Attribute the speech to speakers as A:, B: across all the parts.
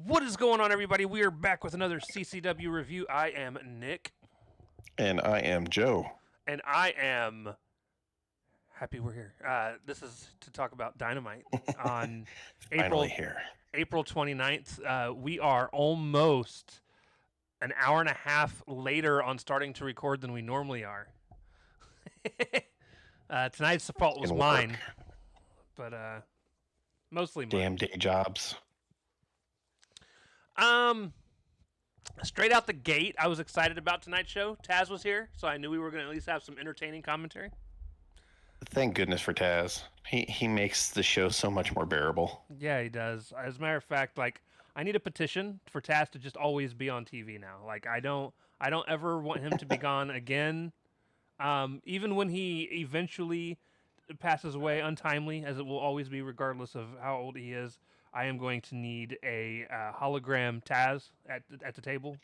A: What is going on, everybody? We are back with another CCW review. I am Nick.
B: And I am Joe.
A: And I am happy we're here. This is to talk about Dynamite on
B: Finally here.
A: April 29th. We are almost an hour and a half later on starting to record than we normally are. Tonight's fault was mine, but mostly mine.
B: Damn day jobs.
A: Straight out the gate, I was excited about tonight's show. Taz was here, so I knew we were going to at least have some entertaining commentary.
B: Thank goodness for Taz. He makes the show so much more bearable.
A: Yeah, he does. As a matter of fact, I need a petition for Taz to just always be on TV now. I don't ever want him to be gone again. Even when he eventually passes away untimely, as it will always be, regardless of how old he is. I am going to need a hologram Taz at the table.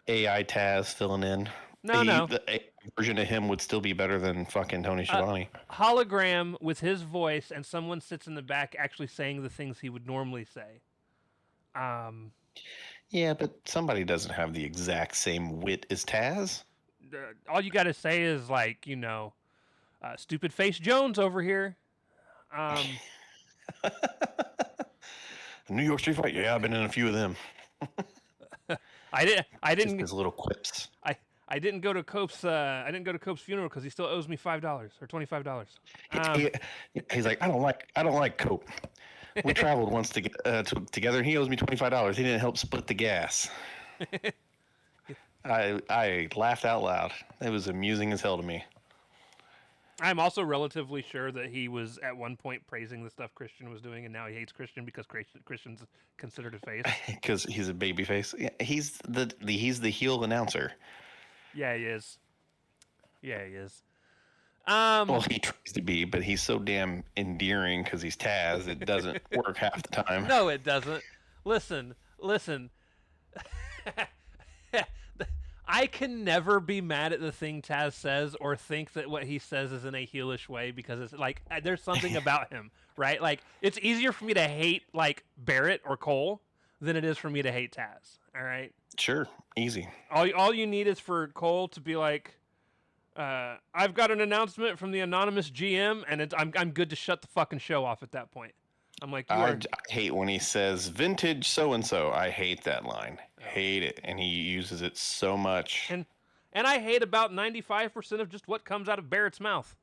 B: AI Taz filling in.
A: No.
B: The AI version of him would still be better than fucking Tony Schiavone.
A: Hologram with his voice, and someone sits in the back actually saying the things he would normally say.
B: Yeah, but somebody doesn't have the exact same wit as Taz.
A: All you got to say is stupid face Jones over here.
B: New York Street Fight. Yeah, I've been in a few of them.
A: I didn't.
B: Just his little quips.
A: I didn't go to Cope's. I didn't go to Cope's funeral because he still owes me $5 or $25.
B: He's like, I don't like Cope. We traveled once together, and he owes me $25. He didn't help split the gas. I laughed out loud. It was amusing as hell to me.
A: I'm also relatively sure that he was at one point praising the stuff Christian was doing, and now he hates Christian because Christian's considered a face.
B: Because he's a baby face. Yeah, he's the heel announcer.
A: Yeah, he is.
B: Well, he tries to be, but he's so damn endearing because he's Taz. It doesn't work half the time.
A: No, it doesn't. Listen. I can never be mad at the thing Taz says or think that what he says is in a heelish way because it's there's something about him, right? It's easier for me to hate Barrett or Cole than it is for me to hate Taz. All right.
B: Sure, easy.
A: All you need is for Cole to be like, "I've got an announcement from the anonymous GM, and I'm good to shut the fucking show off at that point." I'm like,
B: I hate when he says vintage so and so. I hate that line. Hate it, and he uses it so much.
A: And I hate about 95% of just what comes out of Barrett's mouth.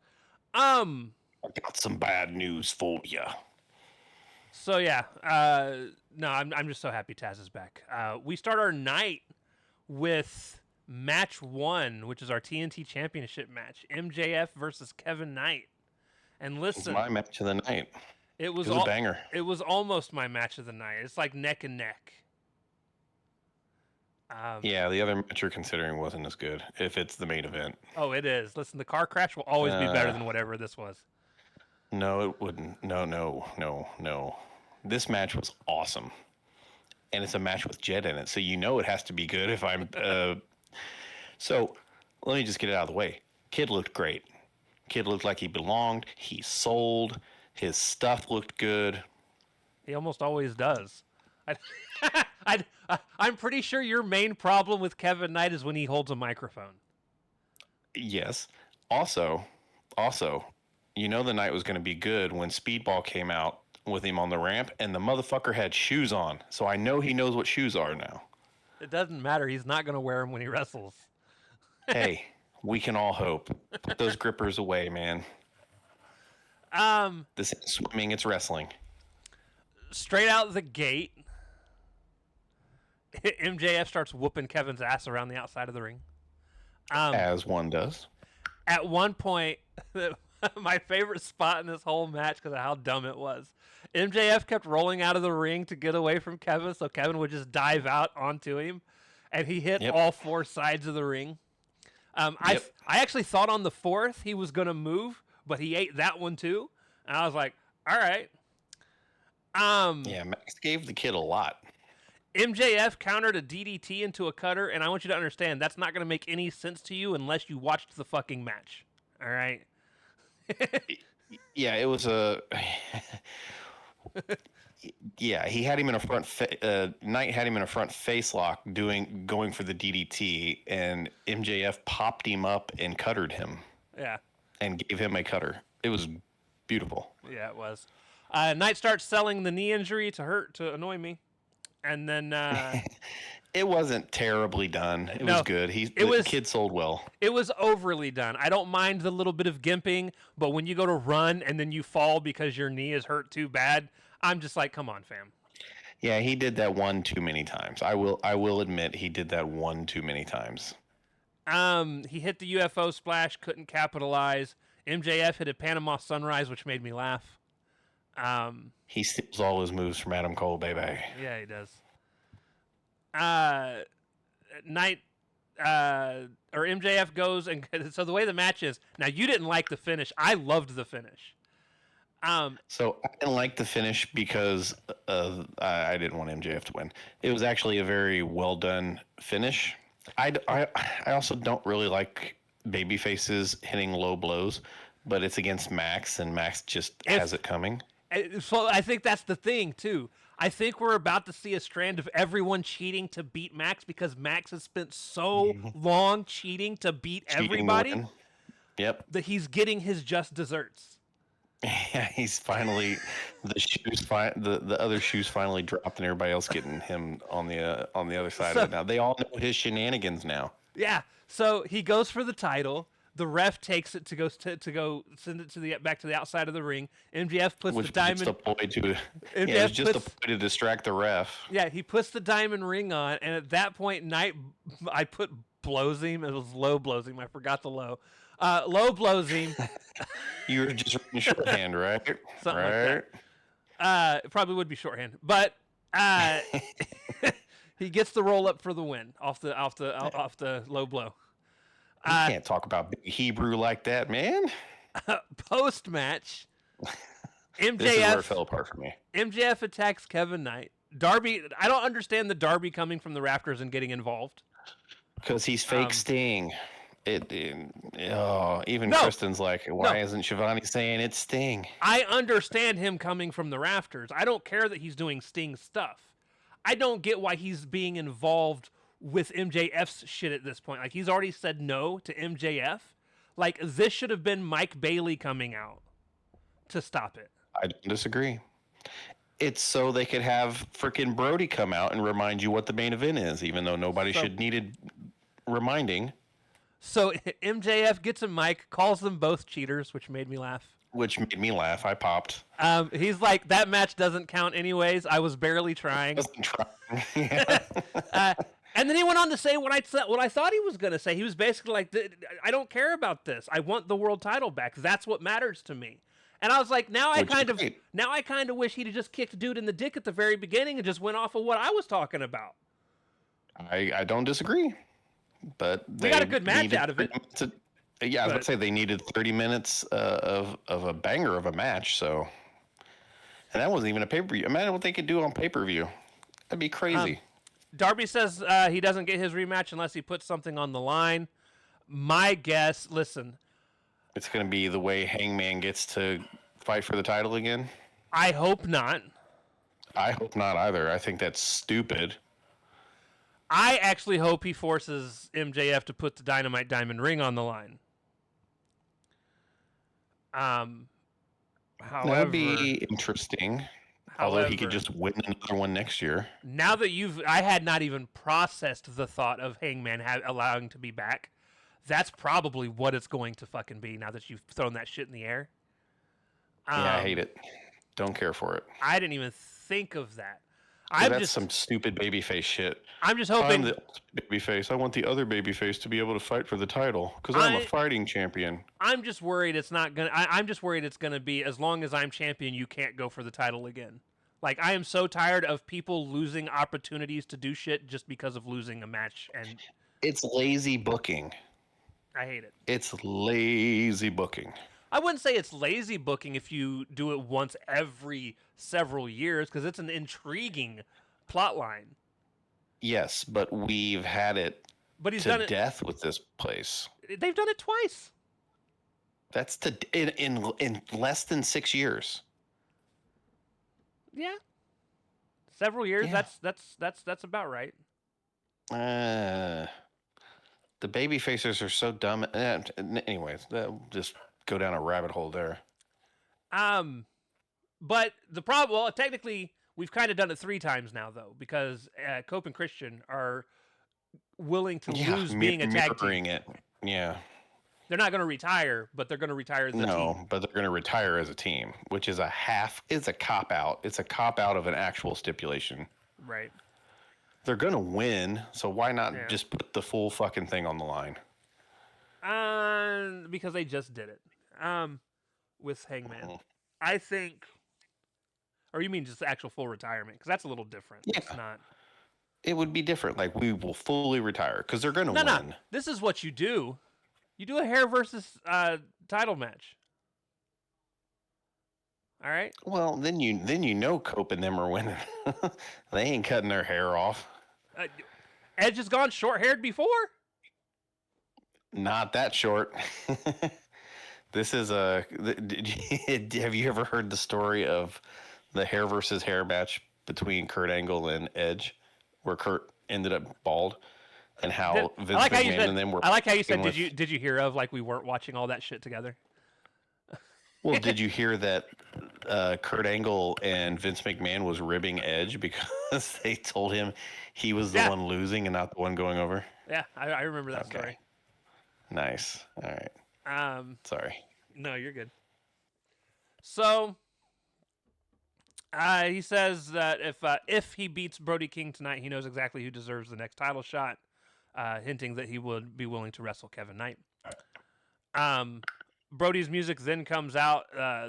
B: I got some bad news for you.
A: So yeah, no, I'm just so happy Taz is back. We start our night with match 1, which is our TNT Championship match: MJF versus Kevin Knight. And listen,
B: it's my match of the night.
A: It was
B: a banger.
A: It was almost my match of the night. It's like neck and neck.
B: Yeah, the other match you're considering wasn't as good, if it's the main event.
A: Oh, it is. Listen, the car crash will always be better than whatever this was.
B: No, it wouldn't. No. This match was awesome. And it's a match with Jet in it, so you know it has to be good if I'm... So, let me just get it out of the way. Kid looked great. Kid looked like he belonged. He sold. His stuff looked good.
A: He almost always does. I'm pretty sure your main problem with Kevin Knight is when he holds a microphone.
B: Yes. Also, you know the night was going to be good when Speedball came out with him on the ramp, and the motherfucker had shoes on. So I know he knows what shoes are now.
A: It doesn't matter. He's not going to wear them when he wrestles.
B: Hey, we can all hope. Put those grippers away, man. This isn't swimming, it's wrestling.
A: Straight out the gate, MJF starts whooping Kevin's ass around the outside of the ring.
B: As one does.
A: At one point, my favorite spot in this whole match because of how dumb it was, MJF kept rolling out of the ring to get away from Kevin, so Kevin would just dive out onto him, and he hit all 4 sides of the ring. I actually thought on the 4th he was going to move, but he ate that one too. And I was like, all right.
B: Yeah, Max gave the kid a lot.
A: MJF countered a DDT into a cutter, and I want you to understand that's not going to make any sense to you unless you watched the fucking match. All right?
B: Yeah, it was a... Yeah, he had him in a Knight had him in a front face lock going for the DDT, and MJF popped him up and cuttered him
A: Yeah.
B: and gave him a cutter. It was beautiful.
A: Yeah, it was. Knight starts selling the knee injury to annoy me, and then
B: It wasn't terribly done. It
A: No,
B: was good. The kid sold well.
A: it was overly done. I don't mind the little bit of gimping, but when you go to run and then you fall because your knee is hurt too bad, I'm just like, come on, fam.
B: Yeah, he did that one too many times. I will admit he did that one too many times.
A: He hit the UFO splash, couldn't capitalize. MJF hit a Panama Sunrise, which made me laugh.
B: He steals all his moves from Adam Cole, baby.
A: Yeah, he does. Knight or MJF goes and so the way the match is now. You didn't like the finish. I loved the finish.
B: So I didn't like the finish because I didn't want MJF to win. It was actually a very well done finish. I also don't really like baby faces hitting low blows, but it's against Max, and Max just has it coming.
A: So I think that's the thing too. I think we're about to see a strand of everyone cheating to beat Max because Max has spent so long cheating to beat everybody.
B: Yep.
A: That he's getting his just desserts.
B: Yeah, he's finally the other shoes finally dropped, and everybody else getting him on the other side of it now. They all know his shenanigans now.
A: Yeah. So he goes for the title. The ref takes it to go send it to back to the outside of the ring. MJF puts the diamond.
B: It was just a ploy to distract the ref.
A: Yeah, he puts the diamond ring on, and at that point, I put blows him. It was low blows him. I forgot the low. Low blows him.
B: You were just reading shorthand, right?
A: Something like that. It probably would be shorthand, but he gets the roll up for the win off the low blow.
B: You can't talk about big Hebrew like that, man.
A: Post match, MJF.
B: This is where it fell apart for me.
A: MJF attacks Kevin Knight. Darby, I don't understand the Darby coming from the rafters and getting involved.
B: Because he's fake Sting. Kristen's like, why isn't Shivani saying it's Sting?
A: I understand him coming from the rafters. I don't care that he's doing Sting stuff. I don't get why he's being involved with MJF's shit at this point. Like, he's already said no to MJF. Like, this should have been Mike Bailey coming out to stop it.
B: I don't disagree. It's so they could have freaking Brody come out and remind you what the main event is, even though nobody should needed reminding.
A: So MJF gets a mic, calls them both cheaters, which made me laugh.
B: I popped.
A: He's like, that match doesn't count anyways. I was barely trying. And then he went on to say what I thought he was going to say. He was basically like, I don't care about this. I want the world title back. That's what matters to me. And I was like, now I kind of wish he'd have just kicked dude in the dick at the very beginning and just went off of what I was talking about.
B: I don't disagree. But
A: we got a good match out of it.
B: I was going to say they needed 30 minutes of a banger of a match. So, and that wasn't even a pay-per-view. Imagine what they could do on pay-per-view. That'd be crazy.
A: Darby says he doesn't get his rematch unless he puts something on the line. My guess, listen.
B: It's going to be the way Hangman gets to fight for the title again?
A: I hope not.
B: I hope not either. I think that's stupid.
A: I actually hope he forces MJF to put the Dynamite Diamond Ring on the line. However,
B: that'd be interesting. Although he could just win another one next year.
A: Now that I had not even processed the thought of Hangman allowing to be back. That's probably what it's going to fucking be now that you've thrown that shit in the air.
B: Yeah, I hate it. Don't care for it.
A: I didn't even think of that.
B: That's some stupid babyface shit.
A: I'm just hoping.
B: I'm the babyface. I want the other babyface to be able to fight for the title because I'm a fighting champion.
A: I'm just worried it's not gonna. I'm just worried it's gonna be as long as I'm champion, you can't go for the title again. Like, I am so tired of people losing opportunities to do shit just because of losing a match, and
B: it's lazy booking.
A: I hate it.
B: It's lazy booking.
A: I wouldn't say it's lazy booking if you do it once every several years, because it's an intriguing plot line.
B: Yes, but we've had it to death with this place.
A: They've done it twice.
B: That's in less than 6 years.
A: Yeah. Several years.
B: Yeah.
A: That's about right.
B: The baby facers are so dumb. Anyways, just go down a rabbit hole there.
A: But the problem, well, technically, we've kind of done it 3 times now, though, because Cope and Christian are willing to lose being a tag team.
B: It. Yeah.
A: They're not going to retire, but they're going to retire as a team.
B: No, but they're going to retire as a team, which is it's a cop out. It's a cop out of an actual stipulation.
A: Right.
B: They're going to win, so why not just put the full fucking thing on the line?
A: Because they just did it. With Hangman.
B: Mm-hmm.
A: I think, or you mean just the actual full retirement? Because that's a little different.
B: Yeah.
A: It's not.
B: It would be different. Like, we will fully retire because they're going to win.
A: No. This is what you do. You do a hair versus title match. All right.
B: Well, then you know Cope and them are winning. They ain't cutting their hair off.
A: Edge has gone short-haired before.
B: Not that short. This is have you ever heard the story of the hair versus hair match between Kurt Angle and Edge, where Kurt ended up bald, and how Vince McMahon and them were.
A: I like how you said, did you hear of, like, we weren't watching all that shit together?
B: Well, did you hear that Kurt Angle and Vince McMahon was ribbing Edge because they told him he was the one losing and not the one going over?
A: Yeah, I remember that story.
B: Nice. All right. Sorry.
A: No, you're good. So, he says that if he beats Brody King tonight, he knows exactly who deserves the next title shot, hinting that he would be willing to wrestle Kevin Knight. Brody's music then comes out.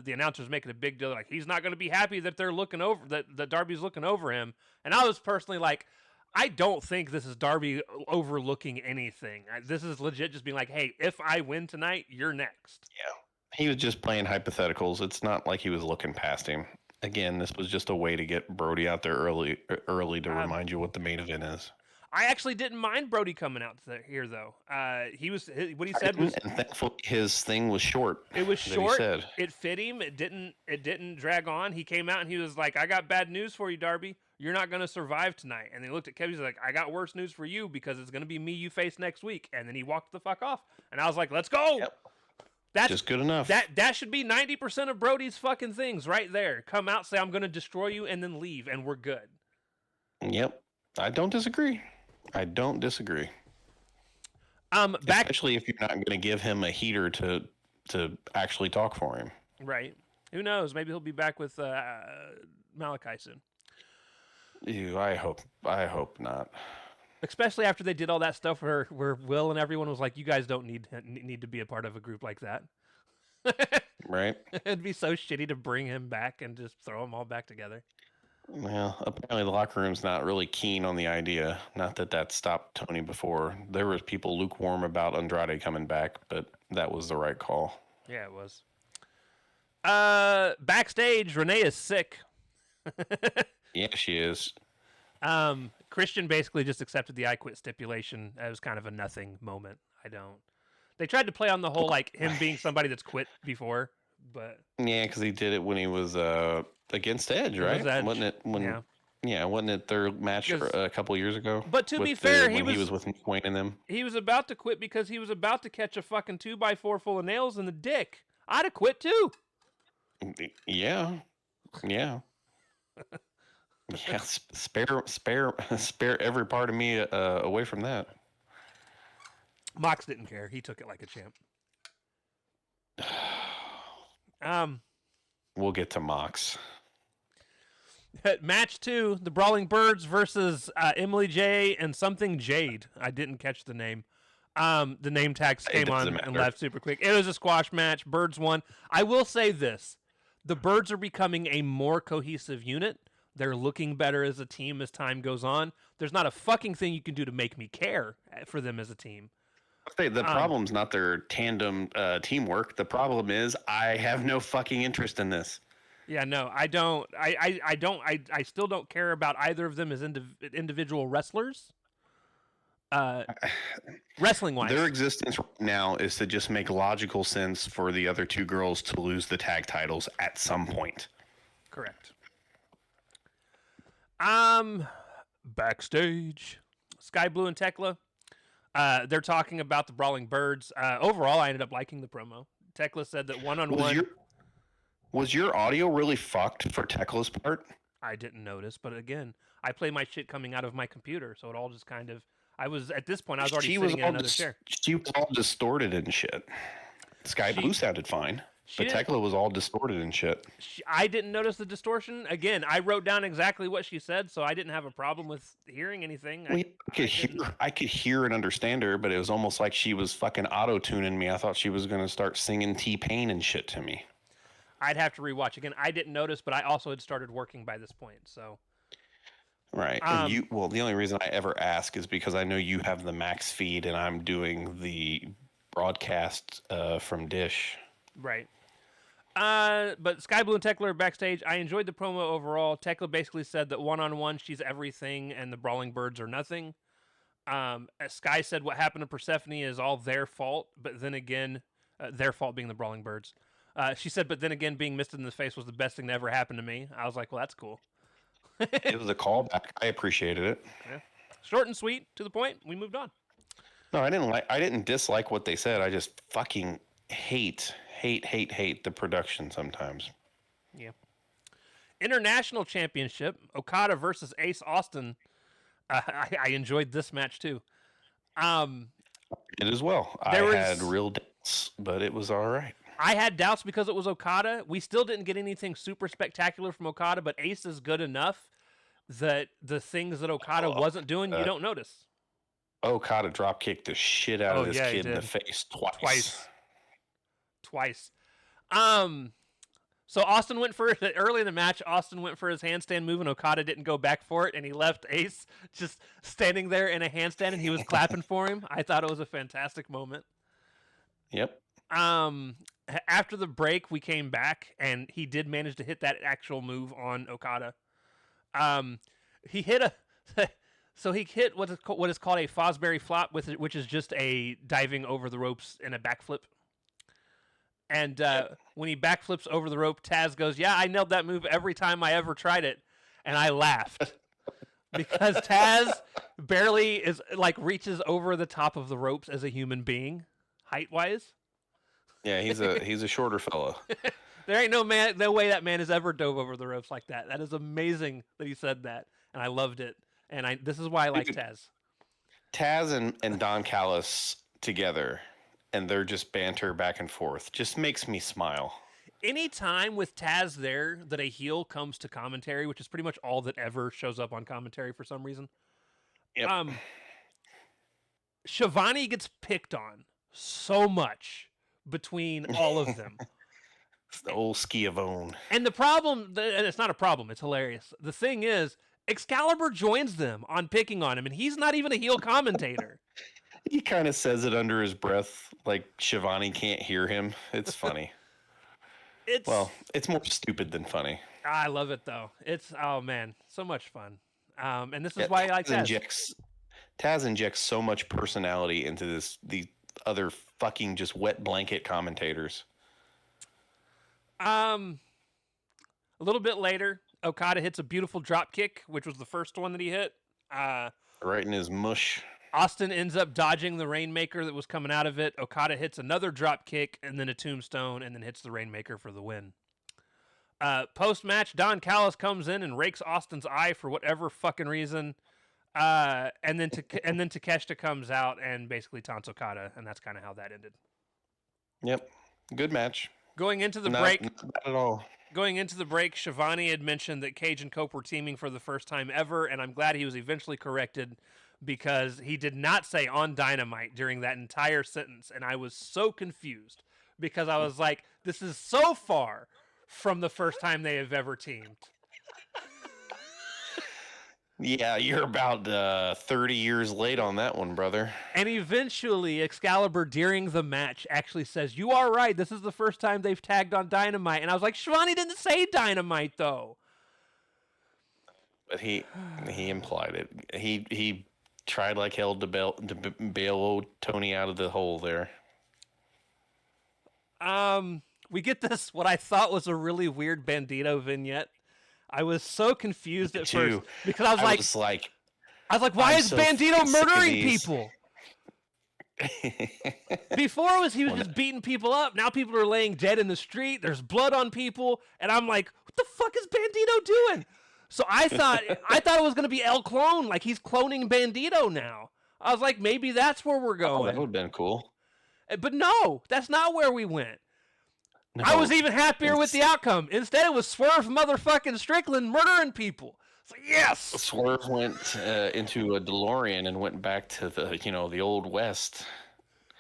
A: The announcer's making a big deal, like he's not going to be happy that they're looking over that Darby's looking over him. And I was personally like, I don't think this is Darby overlooking anything. This is legit just being like, hey, if I win tonight, you're next.
B: Yeah. He was just playing hypotheticals. It's not like he was looking past him. Again, this was just a way to get Brody out there early to remind you what the main event is.
A: I actually didn't mind Brody coming out here, though. What he said was,
B: and thankfully his thing was short.
A: It was short. It fit him. It didn't drag on. He came out and he was like, "I got bad news for you, Darby. You're not going to survive tonight." And they looked at Kevin. He's like, "I got worse news for you because it's going to be me you face next week." And then he walked the fuck off. And I was like, "Let's go."
B: Yep.
A: That's
B: just good enough.
A: That should be 90% of Brody's fucking things right there. Come out, say I'm going to destroy you, and then leave, and we're good.
B: Yep, I don't disagree. Especially if you're not going to give him a heater to actually talk for him.
A: Right. Who knows? Maybe he'll be back with Malachi soon.
B: Ew, I hope not.
A: Especially after they did all that stuff where Will and everyone was like, "You guys don't need to be a part of a group like that."
B: Right.
A: It'd be so shitty to bring him back and just throw them all back together.
B: Well, apparently the locker room's not really keen on the idea. Not that stopped Tony before. There was people lukewarm about Andrade coming back, but that was the right call.
A: Yeah, it was. Backstage, Renee is sick.
B: Yeah, she is.
A: Christian basically just accepted the I quit stipulation as kind of a nothing moment. They tried to play on the whole, like, him being somebody that's quit before, but...
B: Yeah, because he did it when he was against Edge, right? Wasn't it when... Yeah, wasn't it their match a couple years ago?
A: But to be fair,
B: he was with McQueen and them.
A: He was about to quit because he was about to catch a fucking 2x4 full of nails in the dick. I'd have quit too.
B: Yeah. Yeah, spare every part of me away from that.
A: Mox didn't care. He took it like a champ.
B: We'll get to Mox.
A: Match 2, the Brawling Birds versus Emily J and something Jade. I didn't catch the name. The name tags came on and left super quick. It was a squash match. Birds won. I will say this. The Birds are becoming a more cohesive unit. They're looking better as a team as time goes on. There's not a fucking thing you can do to make me care for them as a team.
B: The problem's not their tandem teamwork. The problem is I have no fucking interest in this.
A: Yeah, no, I don't. I still don't care about either of them as individual wrestlers. Wrestling wise,
B: their existence right now is to just make logical sense for the other two girls to lose the tag titles at some point.
A: Correct. Backstage, Sky Blue and Tekla. They're talking about the Brawling Birds. Overall, I ended up liking the promo. Tekla said that one on
B: Was
A: one.
B: your audio really fucked for Tekla's part?
A: I didn't notice, but again, I play my shit coming out of my computer, so it all just kind of. I was at this point. I was already sitting in another chair.
B: She was all distorted and shit. Sky Blue sounded fine, but Tekla was all distorted and shit.
A: I didn't notice the distortion. Again, I wrote down exactly what she said, so I didn't have a problem with hearing anything.
B: Well, I could hear and understand her, but it was almost like she was fucking auto-tuning me. I thought she was going to start singing T-Pain and shit to me.
A: I'd have to rewatch again. I didn't notice, but I also had started working by this point, so.
B: Right. And the only reason I ever ask is because I know you have the max feed and I'm doing the broadcast from Dish.
A: Right. But Sky Blue and Tekla are backstage. I enjoyed the promo overall. Tekla basically said that one-on-one she's everything and the Brawling Birds are nothing. Sky said what happened to Persephone is all their fault, but then again, their fault being the Brawling Birds. She said, but then again, being misted in the face was the best thing that ever happened to me. I was like, well, that's cool.
B: It was a callback. I appreciated it.
A: Yeah. Short and sweet, to the point. We moved on.
B: No, I didn't dislike what they said. I just fucking hate the production sometimes.
A: Yeah. International Championship, Okada versus Ace Austin. I enjoyed this match too.
B: It as well. I had real doubts, but it was all right.
A: I had doubts because it was Okada. We still didn't get anything super spectacular from Okada, but Ace is good enough that the things that Okada wasn't doing, you don't notice.
B: Okada dropkicked the shit out of this kid in the face
A: Twice. So Austin went for it early in the match. Austin went for his handstand move, and Okada didn't go back for it, and he left Ace just standing there in a handstand, and he was clapping for him. I thought it was a fantastic moment.
B: Yep.
A: After the break, we came back, and he did manage to hit that actual move on Okada. He hit he hit what is called a Fosbury flop, which is just a diving over the ropes in a backflip. And when he backflips over the rope, Taz goes, "Yeah, I nailed that move every time I ever tried it," and I laughed because Taz barely reaches over the top of the ropes as a human being, height wise.
B: Yeah, he's a shorter fella.
A: There ain't no way that man has ever dove over the ropes like that. That is amazing that he said that, and I loved it. And this is why I like Taz.
B: Taz and Don Callis together, and they're just banter back and forth, just makes me smile.
A: Any time with Taz there that a heel comes to commentary, which is pretty much all that ever shows up on commentary for some reason.
B: Yep.
A: Shivani gets picked on so much between all of them.
B: It's the old Schiavone.
A: And the problem, and it's not a problem, it's hilarious. The thing is, Excalibur joins them on picking on him, and he's not even a heel commentator.
B: He kind of says it under his breath, like Shivani can't hear him. It's funny. It's more stupid than funny.
A: I love it, though. It's, oh man, so much fun. And this is why I like Taz.
B: Taz injects so much personality into the other fucking just wet blanket commentators.
A: A little bit later, Okada hits a beautiful drop kick, which was the first one that he hit.
B: Right in his mush.
A: Austin ends up dodging the Rainmaker that was coming out of it. Okada hits another drop kick and then a tombstone and then hits the Rainmaker for the win. Post-match, Don Callis comes in and rakes Austin's eye for whatever fucking reason. And then Takeshita comes out and basically taunts Okada, and that's kind of how that ended.
B: Yep. Good match.
A: Going into the break,
B: not at all.
A: Going into the break, Shivani had mentioned that Cage and Cope were teaming for the first time ever, and I'm glad he was eventually corrected because he did not say on Dynamite during that entire sentence, and I was so confused because I was like, this is so far from the first time they have ever teamed.
B: Yeah, you're about 30 years late on that one, brother.
A: And eventually, Excalibur, during the match, actually says, "You are right, this is the first time they've tagged on Dynamite." And I was like, Shivani didn't say Dynamite, though.
B: But he implied it. He tried like hell to bail Tony out of the hole there.
A: We get this, what I thought was a really weird Bandito vignette. I was so confused at first
B: Too.
A: because I was like, why
B: I'm
A: is
B: so
A: Bandito
B: fucking sick of
A: murdering
B: these.
A: people? Before it was he was just beating people up. Now people are laying dead in the street. There's blood on people, and I'm like, what the fuck is Bandito doing? So I thought it was gonna be El Clone, like he's cloning Bandito now. I was like, maybe that's where we're
B: Oh, that
A: going.
B: would have been cool.
A: But no, that's not where we went.
B: No,
A: I was even happier with the outcome. Instead, it was Swerve motherfucking Strickland murdering people. It's like, yes!
B: Swerve went into a DeLorean and went back to the old West.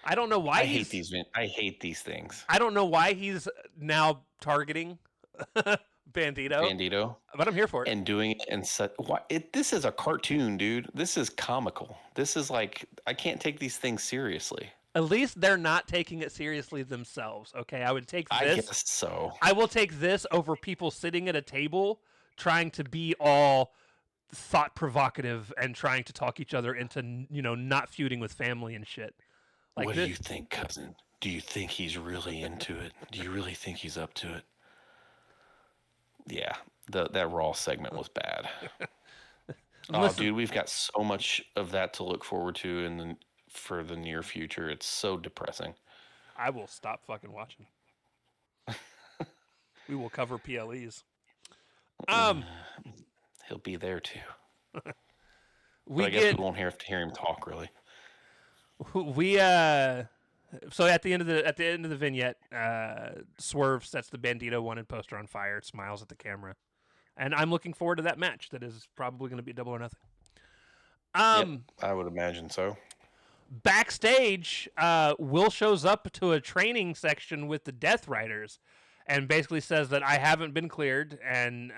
A: I don't know why
B: I hate these things.
A: I don't know why he's now targeting Bandito, but I'm here for it.
B: And doing it in such. This is a cartoon, dude. This is comical. This is like, I can't take these things seriously.
A: At least they're not taking it seriously themselves. Okay, I would take this.
B: I guess so.
A: I will take this over people sitting at a table trying to be all thought provocative and trying to talk each other into not feuding with family and shit. Like,
B: what do you think, cousin? Do you think he's really into it? Do you really think he's up to it? Yeah, that Raw segment was bad. Oh, dude, we've got so much of that to look forward to for the near future. It's so depressing.
A: I will stop fucking watching. We will cover PLEs.
B: He'll be there too. I
A: we
B: guess we won't have to hear him talk really.
A: So at the end of the vignette, Swerve sets the Bandito wanted poster on fire, smiles at the camera, and I'm looking forward to that match. That is probably going to be Double or Nothing.
B: Yep, I would imagine so.
A: Backstage, Will shows up to a training section with the Death Riders, and basically says that I haven't been cleared, and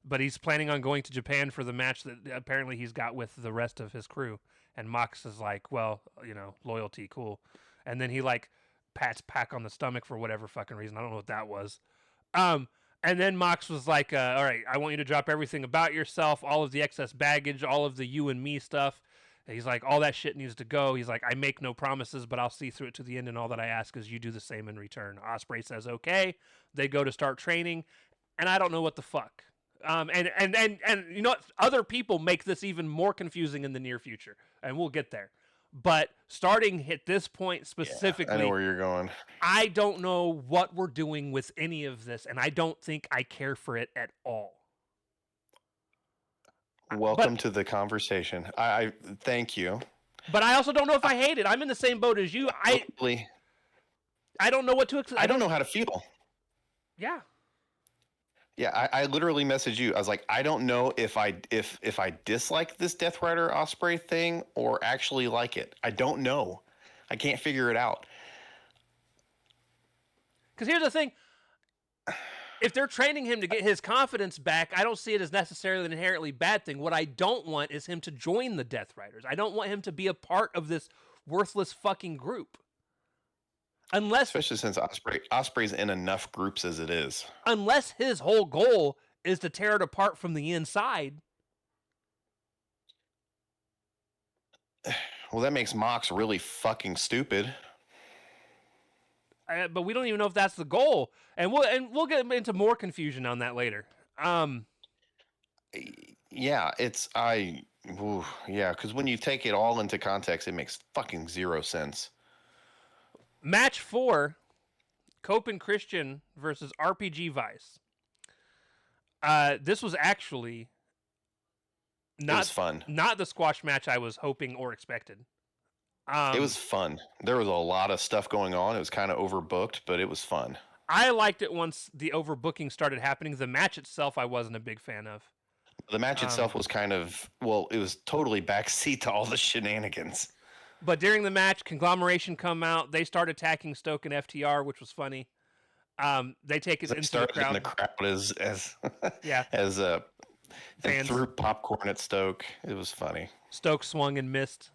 A: but he's planning on going to Japan for the match that apparently he's got with the rest of his crew. And Mox is like, well, loyalty, cool. And then he like pats Pac on the stomach for whatever fucking reason. I don't know what that was. And then Mox was like, all right, I want you to drop everything about yourself, all of the excess baggage, all of the you and me stuff. And he's like, all that shit needs to go. He's like, I make no promises, but I'll see through it to the end. And all that I ask is you do the same in return. Ospreay says, okay. They go to start training. And I don't know what the fuck. And you know what? Other people make this even more confusing in the near future, and we'll get there. But starting at this point specifically,
B: I know where you're going.
A: I don't know what we're doing with any of this, and I don't think I care for it at all.
B: Welcome to the conversation. I thank you.
A: But I also don't know if I hate it. I'm in the same boat as you. I don't know what to expect.
B: I don't know how to feel.
A: Yeah.
B: Yeah, I literally messaged you. I was like, I don't know if I dislike this Death Rider Ospreay thing or actually like it. I don't know. I can't figure it out.
A: Because here's the thing. If they're training him to get his confidence back, I don't see it as necessarily an inherently bad thing. What I don't want is him to join the Death Riders. I don't want him to be a part of this worthless fucking group.
B: Especially since Ospreay's in enough groups as it is.
A: Unless his whole goal is to tear it apart from the inside.
B: Well, that makes Mox really fucking stupid.
A: But we don't even know if that's the goal, and we'll get into more confusion on that later.
B: Yeah, because when you take it all into context, it makes fucking zero sense.
A: Match 4, Cope and Christian versus RPG Vice. This was actually
B: it was fun.
A: Not the squash match I was hoping or expected.
B: It was fun. There was a lot of stuff going on. It was kind of overbooked, but it was fun.
A: I liked it once the overbooking started happening. The match itself, I wasn't a big fan of.
B: The match itself was it was totally backseat to all the shenanigans.
A: But during the match, Conglomeration come out. They start attacking Stoke and FTR, which was funny. They take it into the crowd.
B: In the crowd as
A: yeah,
B: as and threw popcorn at Stoke. It was funny.
A: Stoke swung and missed.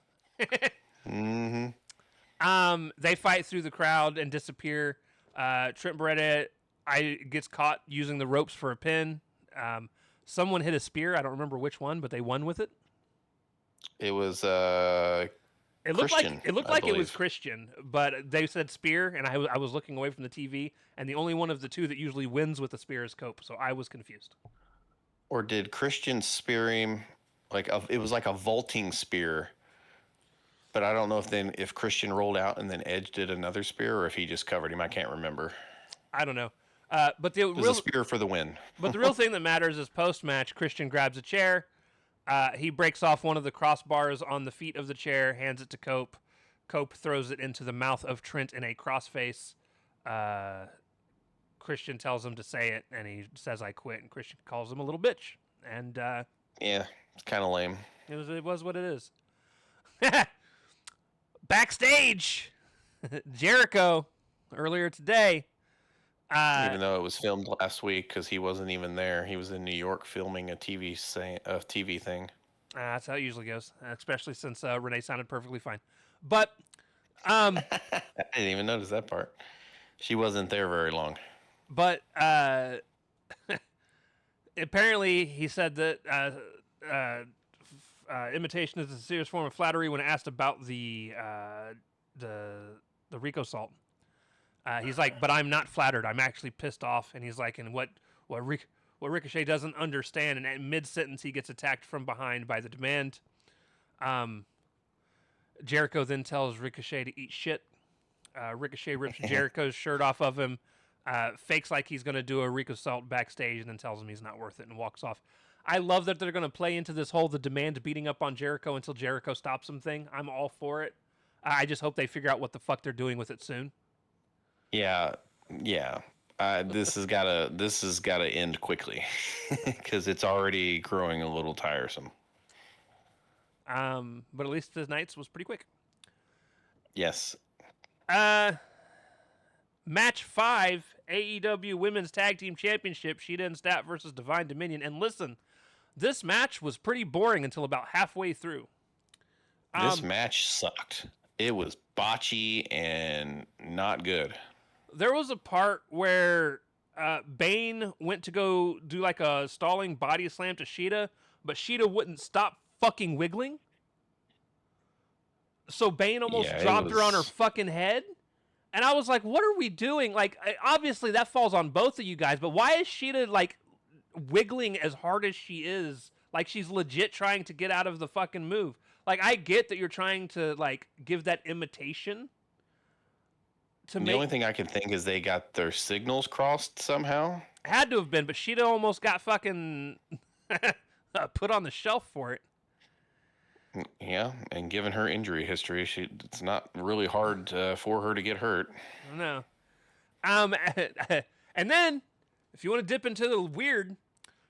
B: Mm-hmm.
A: They fight through the crowd and disappear. Trent Beretta gets caught using the ropes for a pin. Someone hit a spear. I don't remember which one, but they won with it.
B: It was
A: It looked like it was Christian, but they said spear, and I was looking away from the TV, and the only one of the two that usually wins with the spear is Cope, so I was confused.
B: Or did Christian spear him? It was like a vaulting spear. But I don't know if Christian rolled out and then Edge did another spear, or if he just covered him. I can't remember.
A: I don't know. But the
B: It was a spear for the win.
A: but the real thing that matters is post match. Christian grabs a chair. He breaks off one of the crossbars on the feet of the chair, hands it to Cope. Cope throws it into the mouth of Trent in a crossface. Christian tells him to say it, and he says, "I quit." And Christian calls him a little bitch. And
B: Yeah, it's kind of lame.
A: it was what it is. Backstage, Jericho earlier today.
B: Even though it was filmed last week, because he wasn't even there. He was in New York filming a TV thing.
A: That's how it usually goes, especially since Renee sounded perfectly fine. But
B: I didn't even notice that part. She wasn't there very long.
A: But apparently he said that imitation is a serious form of flattery when asked about the Rico salt. He's like, but I'm not flattered. I'm actually pissed off. And he's like, and what Ricochet doesn't understand. And at mid sentence, he gets attacked from behind by the Demand. Jericho then tells Ricochet to eat shit. Ricochet rips Jericho's shirt off of him, fakes like he's going to do a Rico salt backstage, and then tells him he's not worth it and walks off. I love that they're going to play into this whole the Demand beating up on Jericho until Jericho stops him thing. I'm all for it. I just hope they figure out what the fuck they're doing with it soon.
B: Yeah. This has gotta end quickly because it's already growing a little tiresome.
A: But at least the Nights was pretty quick.
B: Yes.
A: Match 5, AEW Women's Tag Team Championship, Shida and Stat versus Divine Dominion. And listen, this match was pretty boring until about halfway through.
B: This match sucked. It was botchy and not good.
A: There was a part where Bane went to go do like a stalling body slam to Shida, but Shida wouldn't stop fucking wiggling. So Bane almost dropped her on her fucking head. And I was like, what are we doing? Like, obviously that falls on both of you guys, but why is Shida like wiggling as hard as she is? Like she's legit trying to get out of the fucking move. Like, I get that you're trying to like give that imitation.
B: The only thing I can think is they got their signals crossed somehow.
A: Had to have been, but Shida almost got fucking put on the shelf for it.
B: Yeah, and given her injury history, it's not really hard for her to get hurt.
A: No. And then, if you want to dip into the weird,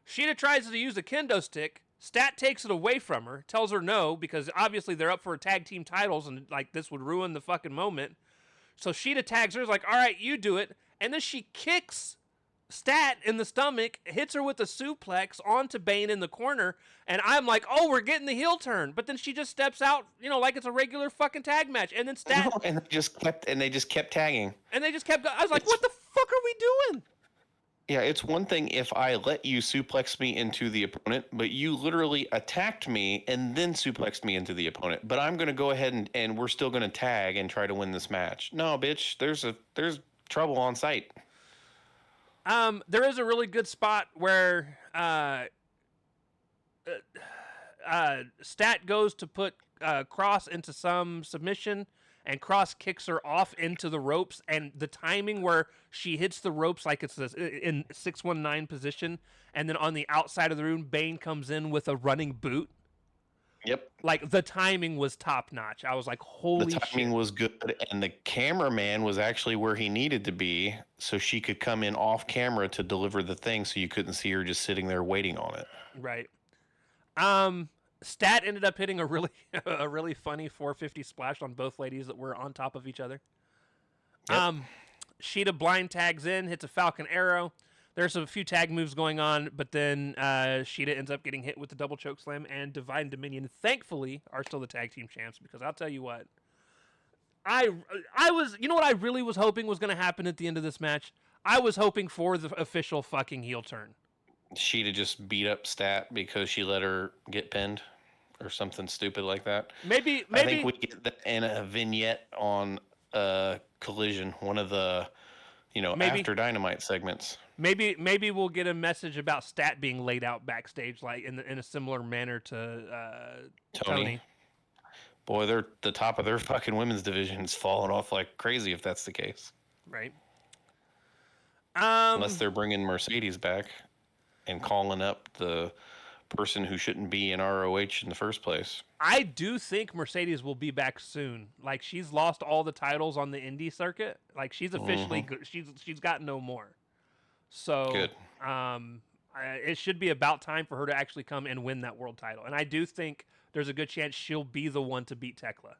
A: Shida tries to use a kendo stick. Stat takes it away from her, tells her no, because obviously they're up for tag team titles, and like this would ruin the fucking moment. So Shida tags her, is like, all right, you do it. And then she kicks Stat in the stomach, hits her with a suplex onto Bane in the corner. And I'm like, oh, we're getting the heel turn. But then she just steps out, like it's a regular fucking tag match. And then Stat.
B: And they just kept tagging.
A: And they just kept going. I was like, what the fuck are we doing?
B: Yeah, it's one thing if I let you suplex me into the opponent, but you literally attacked me and then suplexed me into the opponent. But I'm going to go ahead and we're still going to tag and try to win this match. No, bitch, there's trouble on sight.
A: There is a really good spot where Stat goes to put Cross into some submission, and Cross kicks her off into the ropes, and the timing where she hits the ropes like it's in 619 position, and then on the outside of the room, Bane comes in with a running boot.
B: Yep.
A: Like, the timing was top notch. I was like, holy shit.
B: The timing was good, and the cameraman was actually where he needed to be, so she could come in off camera to deliver the thing, so you couldn't see her just sitting there waiting on it.
A: Right. Stat ended up hitting a really funny 450 splash on both ladies that were on top of each other. Yep. Shida blind tags in, hits a Falcon Arrow. There's a few tag moves going on, but then Shida ends up getting hit with the double choke slam, and Divine Dominion, thankfully, are still the tag team champs, because I'll tell you what, I was, what I really was hoping was going to happen at the end of this match? I was hoping for the official fucking heel turn.
B: She'd just beat up Stat because she let her get pinned or something stupid like that.
A: Maybe
B: I think we get that in a vignette on Collision, one of the
A: Maybe
B: after Dynamite segments.
A: maybe we'll get a message about Stat being laid out backstage, like in a similar manner to Tony.
B: Boy, they're the top of their fucking women's division is falling off like crazy if that's the case.
A: Right.
B: Unless they're bringing Mercedes back and calling up the person who shouldn't be in ROH in the first place.
A: I do think Mercedes will be back soon. Like, she's lost all the titles on the indie circuit. Like, she's officially she's got no more. So
B: good.
A: It should be about time for her to actually come and win that world title. And I do think there's a good chance she'll be the one to beat Tekla.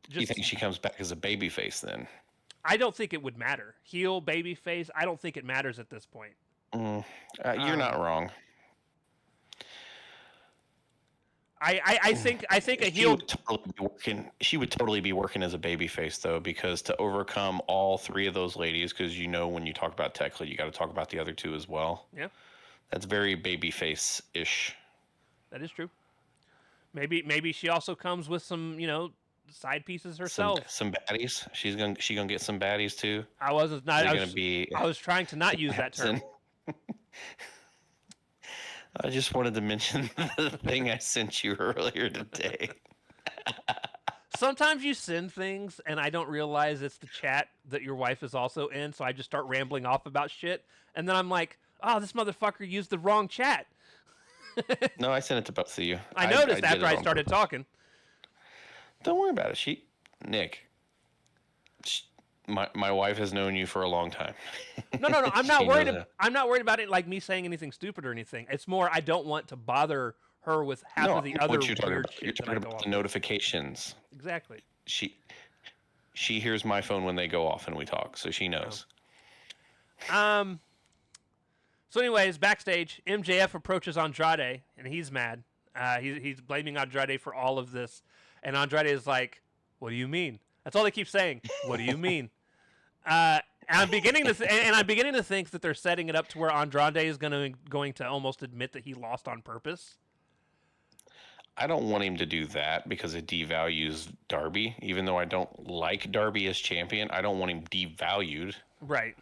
B: You think she comes back as a babyface then?
A: I don't think it would matter. Heel, babyface, I don't think it matters at this point.
B: You're not wrong.
A: I think a heel
B: She would totally be working as a babyface though, because to overcome all three of those ladies, because when you talk about Tekla, you got to talk about the other two as well.
A: Yeah,
B: that's very babyface-ish.
A: That is true. Maybe she also comes with some side pieces herself.
B: Some baddies. She gonna get some baddies too.
A: I was trying to not use that term.
B: I just wanted to mention the thing I sent you earlier today.
A: Sometimes you send things and I don't realize it's the chat that your wife is also in, so I just start rambling off about shit, and then I'm like, oh, this motherfucker used the wrong chat.
B: No, I sent it to both of you.
A: I noticed after I started talking.
B: Don't worry about it. Nick, my wife has known you for a long time.
A: No. I'm not worried. I'm not worried about it like me saying anything stupid or anything. It's more I don't want to bother her with half of the other weird shit.
B: You're talking about the notifications.
A: Exactly.
B: She hears my phone when they go off and we talk, so she knows.
A: So anyways, backstage, MJF approaches Andrade and he's mad. He's blaming Andrade for all of this, and Andrade is like, "What do you mean?" That's all they keep saying. What do you mean? And I'm beginning to think that they're setting it up to where Andrade is going to almost admit that he lost on purpose.
B: I don't want him to do that because it devalues Darby. Even though I don't like Darby as champion, I don't want him devalued.
A: Right.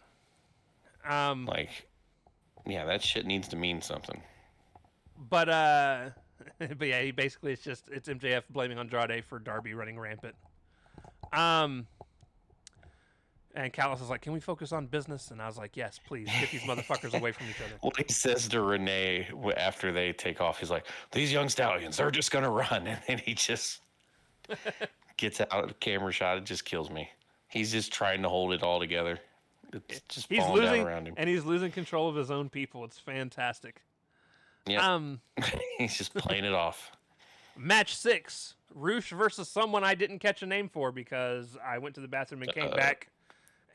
B: Yeah, that shit needs to mean something.
A: But yeah, he basically it's MJF blaming Andrade for Darby running rampant. And Callis is like, "Can we focus on business?" And I was like, "Yes, please. Get these motherfuckers away from each other."
B: Well, he says to Renee after they take off, he's like, "These young stallions, they're just gonna run," and then he just gets out of the camera shot. It just kills me. He's just trying to hold it all together. It's just falling down around him,
A: and he's losing control of his own people. It's fantastic.
B: Yeah. He's just playing it off.
A: Match 6. Roosh versus someone I didn't catch a name for because I went to the bathroom and came back.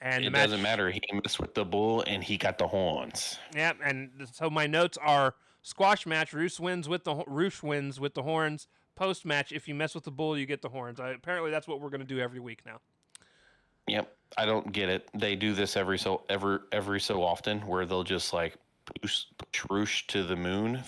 A: And
B: it doesn't matter. He messed with the bull and he got the horns.
A: Yeah, and so my notes are squash match. Roosh wins with the horns. Post match, if you mess with the bull, you get the horns. Apparently, that's what we're going to do every week now.
B: Yep, I don't get it. They do this every so often where they'll just like push Roosh to the moon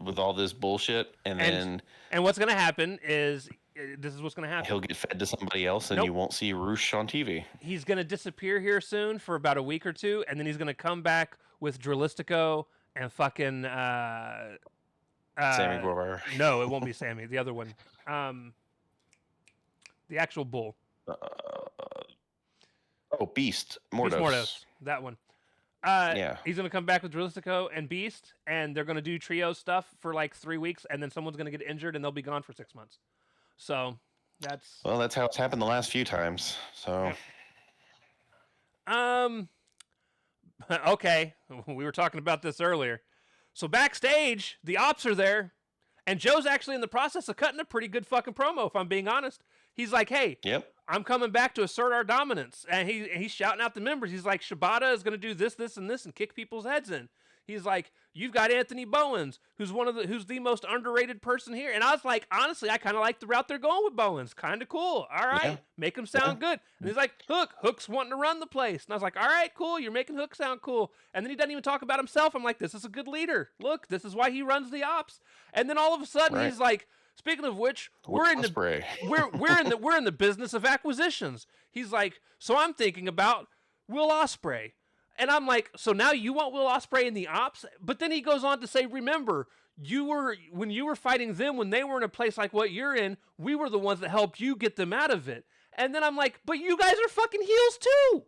B: with all this bullshit, and
A: what's going to happen is. This is what's going to happen.
B: He'll get fed to somebody else, and you won't see Roosh on TV.
A: He's going to disappear here soon for about a week or two, and then he's going to come back with Drilistico and fucking...
B: Sammy Guevara.
A: No, it won't be Sammy. The other one. The actual bull.
B: Beast. Mordos.
A: Beast Mordos. That one.
B: Yeah.
A: He's going to come back with Drilistico and Beast, and they're going to do trio stuff for like 3 weeks, and then someone's going to get injured, and they'll be gone for 6 months. So that's
B: how it's happened the last few times. So
A: okay, we were talking about this earlier. So backstage, the ops are there, and Joe's actually in the process of cutting a pretty good fucking promo, if I'm being honest. He's like, "Hey, I'm coming back to assert our dominance," and he's shouting out the members. He's like, "Shibata is going to do this, this, and this, and kick people's heads in." He's like, "You've got Anthony Bowens, who's the most underrated person here." And I was like, honestly, I kind of like the route they're going with Bowens. Kind of cool. All right, make him sound good. And he's like, Hook's wanting to run the place. And I was like, all right, cool. You're making Hook sound cool. And then he doesn't even talk about himself. I'm like, this is a good leader. Look, this is why he runs the ops. And then all of a sudden he's like, Speaking of which,
B: Will Ospreay.
A: we're in the business of acquisitions. He's like, so I'm thinking about Will Ospreay. And I'm like, so now you want Will Ospreay in the ops? But then he goes on to say, remember, when you were fighting them, when they were in a place like what you're in, we were the ones that helped you get them out of it. And then I'm like, but you guys are fucking heels too.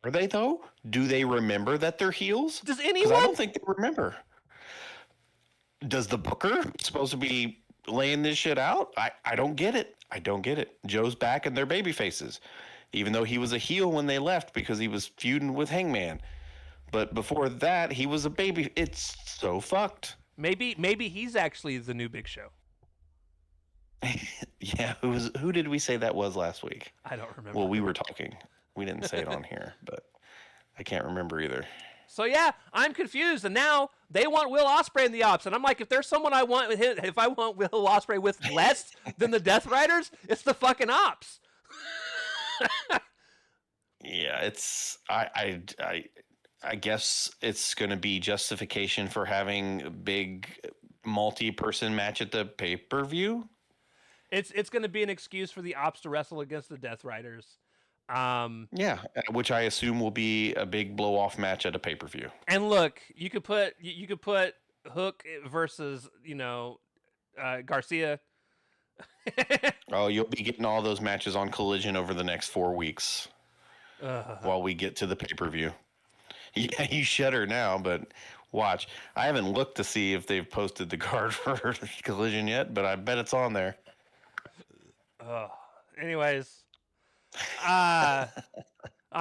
B: Are they though? Do they remember that they're heels?
A: Does anyone?
B: I don't think they remember. Does the booker supposed to be laying this shit out? I don't get it. I don't get it. Joe's back and they're baby faces. Even though he was a heel when they left because he was feuding with Hangman. But before that, he was a baby. It's so fucked.
A: Maybe he's actually the new Big Show.
B: Yeah, who did we say that was last week?
A: I don't remember.
B: Well, we were talking. We didn't say it on here, but I can't remember either.
A: So yeah, I'm confused, and now they want Will Ospreay in the ops, and I'm like, if there's someone I want with him, if I want Will Ospreay with less than the Death Riders, it's the fucking ops.
B: Yeah, it's I guess it's going to be justification for having a big multi-person match at the pay-per-view.
A: It's going to be an excuse for the ops to wrestle against the Death Riders.
B: Yeah, which I assume will be a big blow-off match at a pay-per-view.
A: And look, you could put Hook versus Garcia.
B: Oh, you'll be getting all those matches on Collision over the next 4 weeks while we get to the pay-per-view. Yeah, you shudder now, but watch. I haven't looked to see if they've posted the card for Collision yet, but I bet it's on there.
A: Anyways, I'm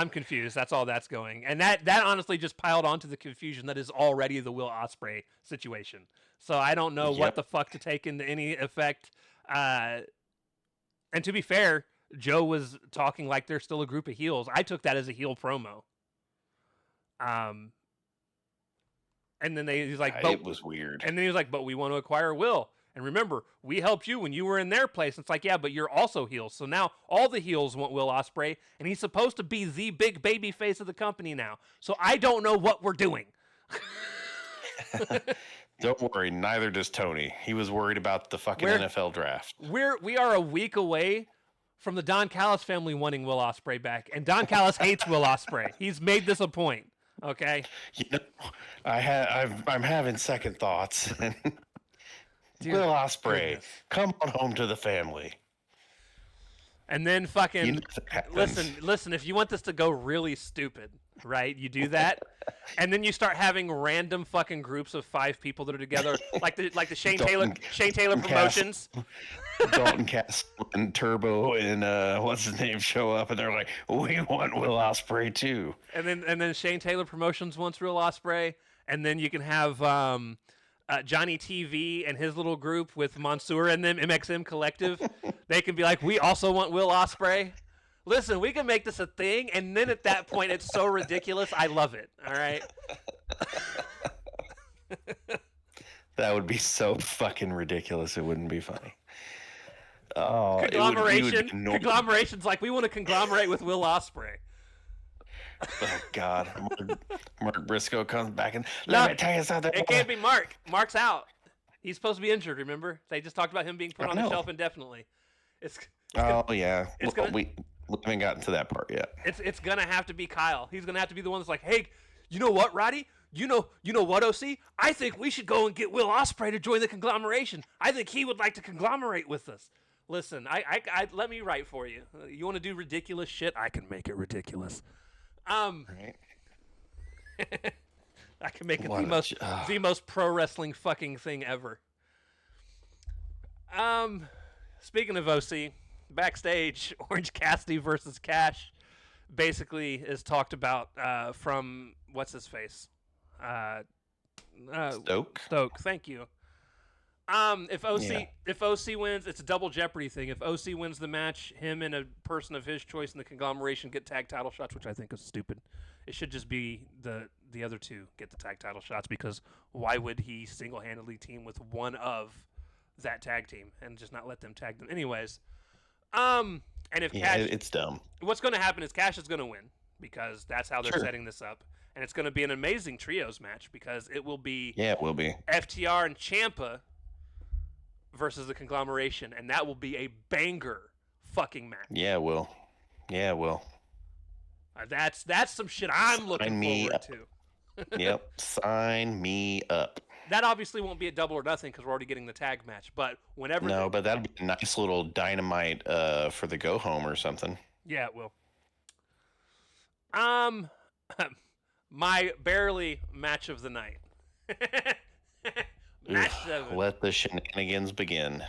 A: confused. That's all that's going. And that honestly just piled onto the confusion that is already the Will Ospreay situation. So I don't know what the fuck to take into any effect. And to be fair, Joe was talking like they're still a group of heels. I took that as a heel promo. And then he's like,
B: it was weird.
A: And then he was like, but we want to acquire Will. And remember, we helped you when you were in their place. It's like, yeah, but you're also heels. So now all the heels want Will Ospreay, and he's supposed to be the big baby face of the company now. So I don't know what we're doing.
B: Don't worry, neither does Tony. He was worried about the fucking NFL draft.
A: We are a week away from the Don Callis family wanting Will Ospreay back, and Don Callis hates Will Ospreay. He's made this a point. Okay.
B: You know, I'm having second thoughts. Will Ospreay, come on home to the family.
A: And then fucking listen. If you want this to go really stupid, right? You do that, and then you start having random fucking groups of 5 people that are together, like the Shane Taylor promotions.
B: Dalton Castle and Turbo and what's his name show up, and they're like, we want Will Ospreay too.
A: And then Shane Taylor Promotions wants Will Ospreay, and then you can have Johnny TV and his little group with Mansoor and them, MXM Collective. They can be like, we also want Will Ospreay. Listen, we can make this a thing, and then at that point, it's so ridiculous. I love it. All right.
B: That would be so fucking ridiculous. It wouldn't be funny. Oh,
A: Conglomeration's like, we want to conglomerate with Will Ospreay.
B: Oh God, Mark Briscoe comes back and let me tell you something.
A: It can't be Mark. Mark's out. He's supposed to be injured. Remember, they just talked about him being put on the shelf indefinitely. We haven't gotten to that part yet. It's gonna have to be Kyle. He's gonna have to be the one that's like, hey, you know what, Roddy? You know what, OC? I think we should go and get Will Ospreay to join the conglomeration. I think he would like to conglomerate with us. Listen, I let me write for you. You want to do ridiculous shit? I can make it ridiculous.
B: Right.
A: I can make it the most pro wrestling fucking thing ever. Speaking of OC, backstage, Orange Cassidy versus Cash basically is talked about from what's his face, Stoke. Thank you. If OC wins, it's a double jeopardy thing. If OC wins the match, him and a person of his choice in the conglomeration get tag title shots, which I think is stupid. It should just be the other two get the tag title shots, because why would he single-handedly team with one of that tag team and just not let them tag them? Anyways, and if Cash,
B: it's dumb.
A: What's going to happen is Cash is going to win, because that's how they're setting this up. And it's going to be an amazing trios match, because it will be FTR and Ciampa versus the Conglomeration, and that will be a banger fucking match.
B: Yeah, it will. Yeah, it will.
A: That's some shit I'm looking
B: Sign me
A: forward
B: up.
A: to.
B: Yep. Sign me up.
A: That obviously won't be at Double or Nothing because we're already getting the tag match. But whenever,
B: No, but that'd be a nice little Dynamite for the go home or something.
A: yeah, it will. My barely match of the night. Match 7.
B: Let the shenanigans begin.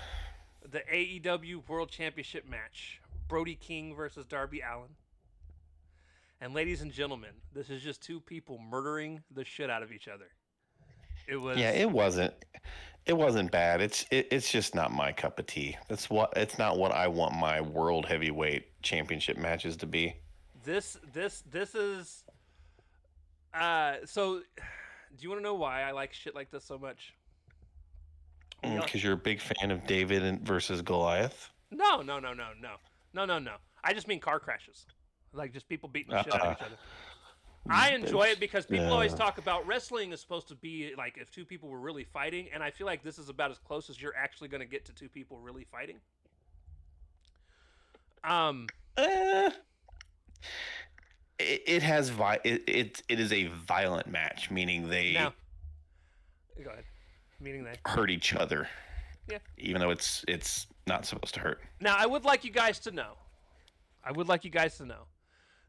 A: The AEW World Championship match. Brody King versus Darby Allin. And ladies and gentlemen, this is just two people murdering the shit out of each other. It was.
B: Yeah, it wasn't bad. It's just not my cup of tea. It's not what I want my world heavyweight championship matches to be.
A: This is. So, do you want to know why I like shit like this so much?
B: Because you're a big fan of David versus Goliath.
A: No. I just mean car crashes, like just people beating the shit out of each other. I enjoy it because people always talk about wrestling is supposed to be like if two people were really fighting, and I feel like this is about as close as you're actually going to get to two people really fighting.
B: It has it is a violent match, meaning they
A: go ahead. Meaning they
B: hurt each other.
A: Yeah.
B: Even though it's not supposed to hurt.
A: Now, I would like you guys to know.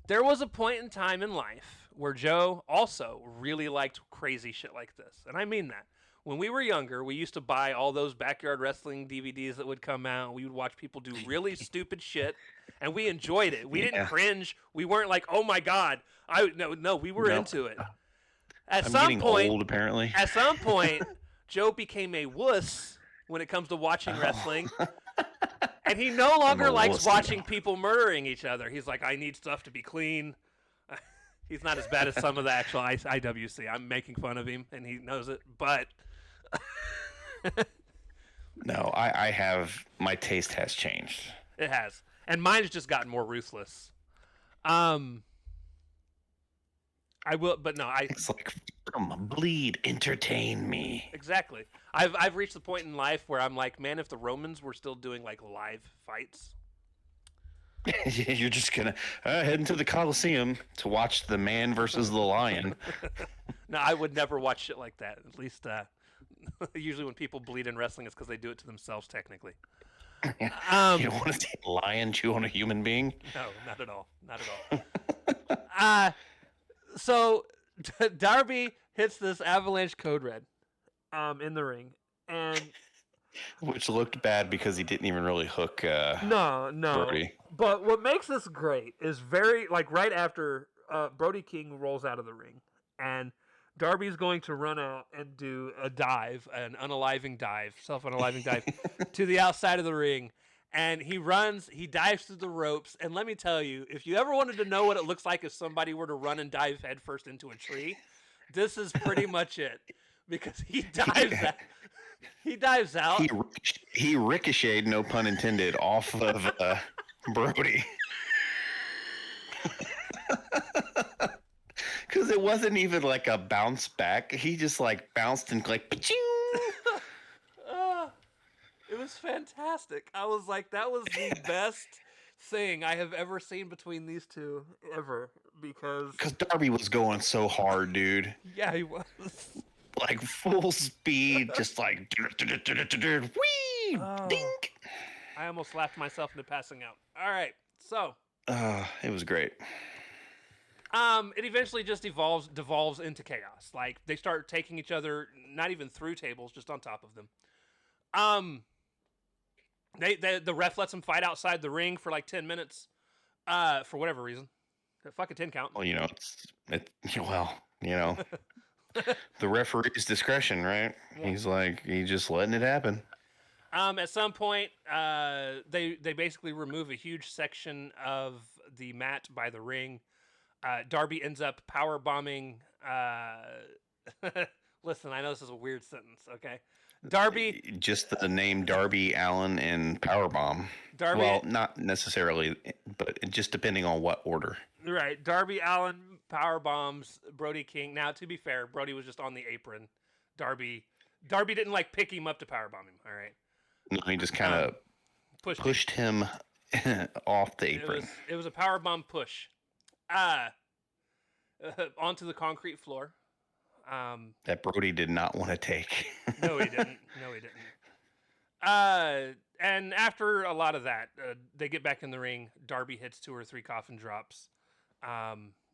A: There was a point in time in life where Joe also really liked crazy shit like this. And I mean that. When we were younger, we used to buy all those backyard wrestling DVDs that would come out. We would watch people do really stupid shit, and we enjoyed it. We didn't cringe. We weren't like, "Oh my god!" We were into it. I'm
B: getting old, apparently.
A: At some point, Joe became a wuss when it comes to watching wrestling, and he no longer likes watching people murdering each other. He's like, "I need stuff to be clean." He's not as bad as some of the actual IWC. I'm making fun of him, and he knows it, but.
B: No, my taste has changed.
A: It has. And mine's just gotten more ruthless.
B: It's like, bleed, entertain me.
A: Exactly. I've reached the point in life where I'm like, man, if the Romans were still doing like live fights.
B: You're just gonna head into the Coliseum to watch the man versus the lion.
A: No, I would never watch shit like that. At least, usually when people bleed in wrestling, it's because they do it to themselves, technically.
B: You don't want to see a lion chew on a human being?
A: No, not at all. Not at all. So Darby hits this Avalanche Code Red in the ring, and
B: which looked bad because he didn't even really hook
A: no
B: Brody.
A: But what makes this great is right after Brody King rolls out of the ring, and Darby's going to run out and do a dive, an unaliving dive, self-unaliving dive to the outside of the ring. And he dives through the ropes. And let me tell you, if you ever wanted to know what it looks like if somebody were to run and dive headfirst into a tree, this is pretty much it. Because he dives out.
B: He ricocheted, no pun intended, off of Brody. Because it wasn't even like a bounce back. He just like bounced and like, pa-ching!
A: It was fantastic. I was like, that was the best thing I have ever seen between these two ever. Because
B: Darby was going so hard, dude.
A: Yeah, he was.
B: Like full speed, just like whee, dink.
A: I almost laughed myself into passing out. All right, so
B: it was great.
A: It eventually just devolves into chaos. Like they start taking each other, not even through tables, just on top of them. The ref lets them fight outside the ring for like 10 minutes, for whatever reason. Fucking 10 count.
B: Well, the referee's discretion, right? Yeah. He's just letting it happen.
A: At some point, they basically remove a huge section of the mat by the ring. Darby ends up power bombing. Listen, I know this is a weird sentence. Okay, Darby.
B: Just the name Darby Allin and powerbomb.
A: Darby.
B: Well, not necessarily, but just depending on what order.
A: Right, Darby Allin power bombs Brody King. Now, to be fair, Brody was just on the apron. Darby didn't like pick him up to powerbomb him. All right.
B: No, he just kind of pushed him off the apron.
A: It was a powerbomb push. Uh, onto the concrete floor.
B: That Brody did not want to take.
A: No, he didn't. No, he didn't. And after a lot of that, they get back in the ring. Darby hits 2 or 3 coffin drops,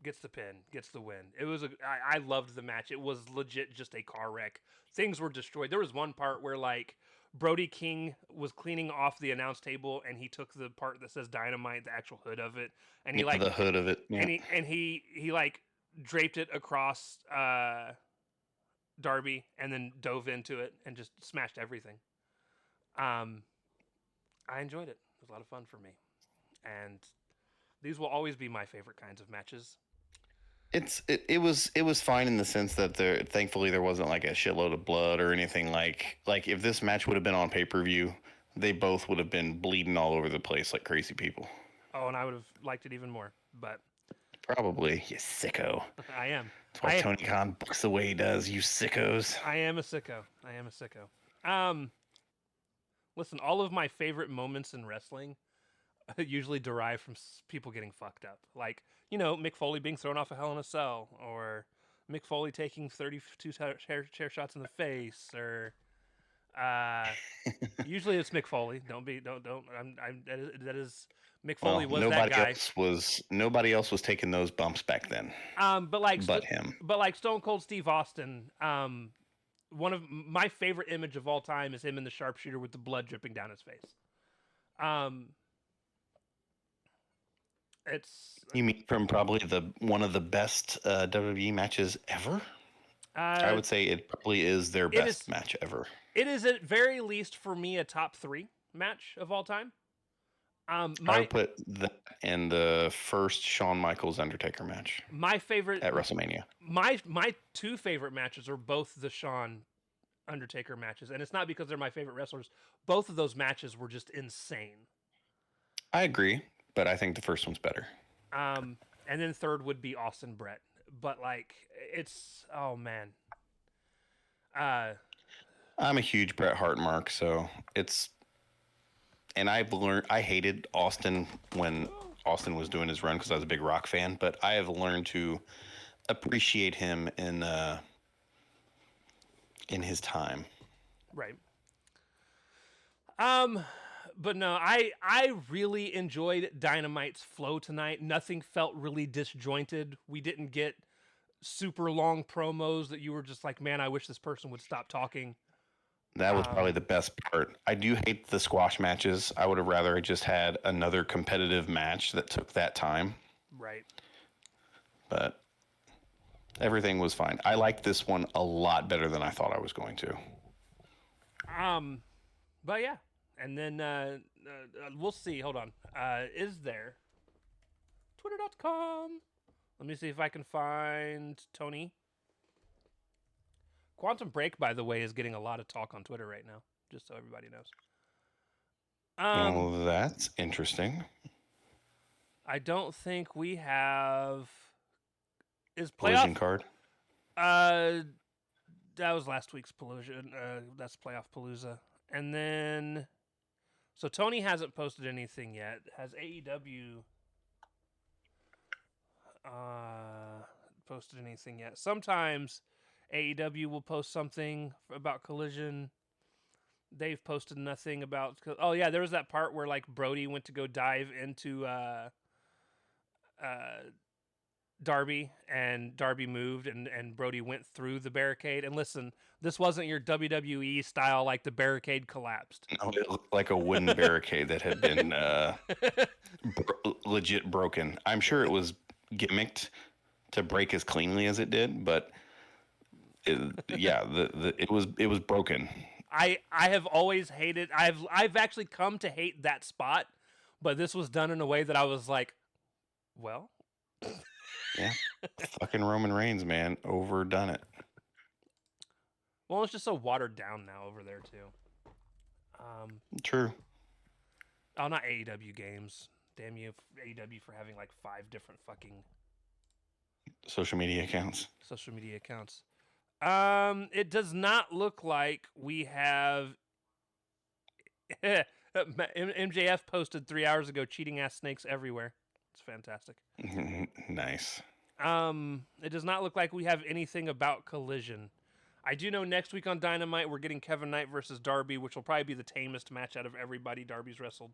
A: gets the pin, gets the win. I loved the match. It was legit just a car wreck. Things were destroyed. There was one part where like Brody King was cleaning off the announce table, and he took the part that says Dynamite, the actual hood of it, and he like
B: the hood of it, yeah.
A: and he like draped it across Darby, and then dove into it and just smashed everything. I enjoyed it. It was a lot of fun for me, and these will always be my favorite kinds of matches.
B: It was fine in the sense that thankfully there wasn't like a shitload of blood or anything like if this match would have been on pay-per-view, they both would have been bleeding all over the place like crazy people.
A: Oh, and I would have liked it even more, but
B: probably, you sicko.
A: I am.
B: That's why Tony Khan books the way he does, you sickos.
A: I am a sicko. Listen, all of my favorite moments in wrestling usually derive from people getting fucked up. Like, Mick Foley being thrown off a Hell in a Cell, or Mick Foley taking 32 chair shots in the face, or usually it's Mick Foley. That is Mick Foley was that guy.
B: Nobody else was taking those bumps back then. But him.
A: But like Stone Cold Steve Austin, one of my favorite image of all time is him in the sharpshooter with the blood dripping down his face.
B: You mean from probably one of the best WWE matches ever? I would say it probably is their best match ever.
A: It is at very least for me a top 3 match of all time.
B: I would put that in the first Shawn Michaels Undertaker match.
A: My favorite
B: at WrestleMania.
A: My 2 favorite matches are both the Shawn Undertaker matches, and it's not because they're my favorite wrestlers. Both of those matches were just insane.
B: I agree, but I think the first one's better.
A: And then third would be Austin Brett, but like oh man.
B: I'm a huge Bret Hart mark, so it's. And I've learned, I hated Austin when Austin was doing his run because I was a big Rock fan, but I have learned to appreciate him in his time.
A: Right. But no, I really enjoyed Dynamite's flow tonight. Nothing felt really disjointed. We didn't get super long promos that you were just like, man, I wish this person would stop talking.
B: That was probably the best part. I do hate the squash matches. I would have rather just had another competitive match that took that time.
A: Right.
B: But everything was fine. I liked this one a lot better than I thought I was going to.
A: But yeah. And then we'll see. Hold on. Is there Twitter.com? Let me see if I can find Tony. Quantum Break, by the way, is getting a lot of talk on Twitter right now, just so everybody knows.
B: Oh, that's interesting.
A: I don't think we have... Is playoff...
B: Collision card?
A: That was last week's Collision. That's Playoff Palooza. And then... So Tony hasn't posted anything yet. Has AEW posted anything yet? Sometimes AEW will post something about Collision. They've posted nothing about... Oh, yeah, there was that part where like Brody went to go dive into Darby, and Darby moved, and Brody went through the barricade. And listen, this wasn't your WWE style, like the barricade collapsed.
B: No, it looked like a wooden barricade that had been legit broken. I'm sure it was gimmicked to break as cleanly as it did, but it was broken.
A: I have always hated... I've actually come to hate that spot, but this was done in a way that I was like, well...
B: Yeah, fucking Roman Reigns, man, overdone it.
A: Well, it's just so watered down now over there too.
B: True.
A: Oh, not AEW games. Damn you, AEW, for having like 5 different fucking
B: social media accounts.
A: It does not look like we have MJF posted 3 hours ago, cheating ass snakes everywhere. It's fantastic.
B: Nice.
A: It does not look like we have anything about Collision. I do know next week on Dynamite we're getting Kevin Knight versus Darby, which will probably be the tamest match out of everybody Darby's wrestled.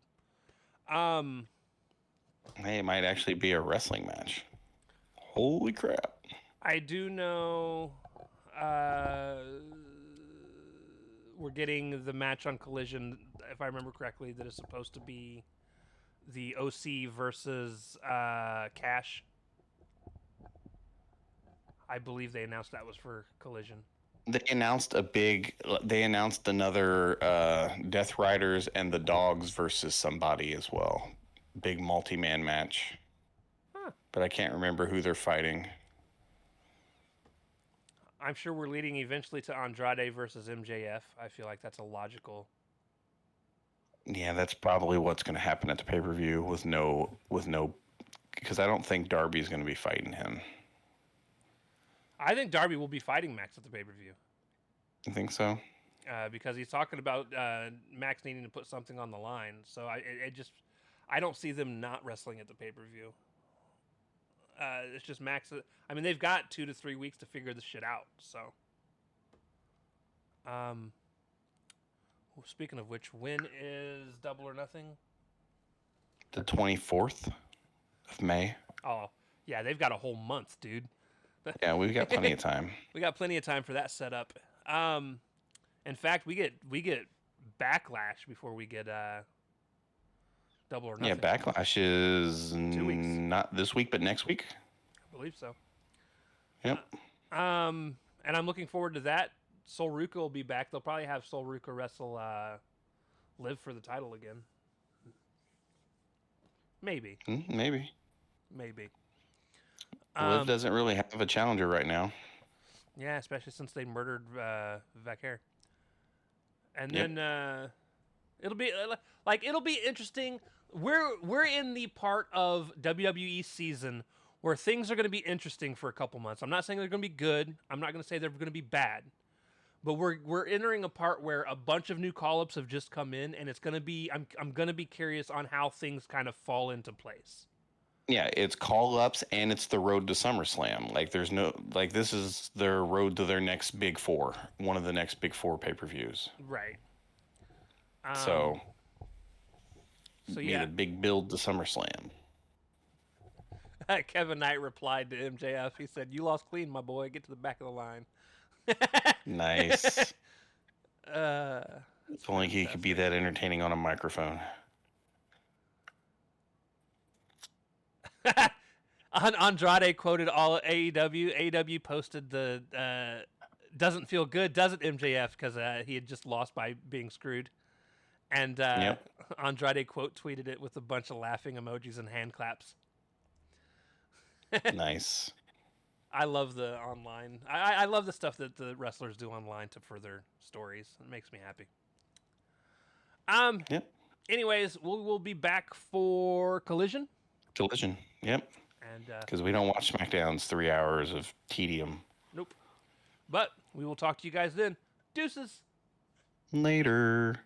B: Hey, it might actually be a wrestling match. Holy crap.
A: I do know we're getting the match on Collision, if I remember correctly, that is supposed to be the OC versus Cash. I believe they announced that was for Collision.
B: They announced another Death Riders and the Dogs versus somebody as well. Big multi-man match.
A: Huh.
B: But I can't remember who they're fighting.
A: I'm sure we're leading eventually to Andrade versus MJF. I feel like that's a logical.
B: Yeah, that's probably what's going to happen at the pay-per-view with no, because I don't think Darby's going to be fighting him.
A: I think Darby will be fighting Max at the pay-per-view.
B: You think so?
A: Because he's talking about Max needing to put something on the line. So I don't see them not wrestling at the pay-per-view. It's just Max. I mean, they've got 2 to 3 weeks to figure this shit out. So, speaking of which, when is Double or Nothing?
B: The 24th of May.
A: Oh, yeah, they've got a whole month, dude.
B: Yeah, we've got plenty of time.
A: We got plenty of time for that setup. In fact, we get Backlash before we get Double or Nothing.
B: Yeah, Backlash is
A: 2 weeks.
B: Not this week, but next week.
A: I believe so.
B: Yep.
A: And I'm looking forward to that. Sol Ruka will be back. They'll probably have Sol Ruka wrestle Liv for the title again. Maybe.
B: Maybe.
A: Um,
B: Liv doesn't really have a challenger right now.
A: Yeah, especially since they murdered Vaquer. And
B: Yep.
A: then it'll be interesting. We're in the part of WWE season where things are going to be interesting for a couple months. I'm not saying they're going to be good. I'm not going to say they're going to be bad. But we're entering a part where a bunch of new call-ups have just come in, and it's going to be I'm going to be curious on how things kind of fall into place.
B: Yeah, it's call-ups and it's the road to SummerSlam. Like there's no this is their road to their next big four, one of the next big four pay-per-views.
A: Right.
B: So
A: yeah,
B: a big build to SummerSlam.
A: Kevin Knight replied to MJF. He said, "You lost clean, my boy. Get to the back of the line."
B: Nice.
A: If
B: only he could be that entertaining on a microphone.
A: Andrade quoted all AEW. AEW posted the doesn't feel good, does it, MJF? Because he had just lost by being screwed. And
B: Yep.
A: Andrade quote tweeted it with a bunch of laughing emojis and hand claps.
B: Nice.
A: I love the online. I love the stuff that the wrestlers do online to further stories. It makes me happy.
B: Yep.
A: Anyways, we'll be back for Collision.
B: Yep.
A: And
B: because we don't watch SmackDown's 3 hours of tedium.
A: Nope. But we will talk to you guys then. Deuces.
B: Later.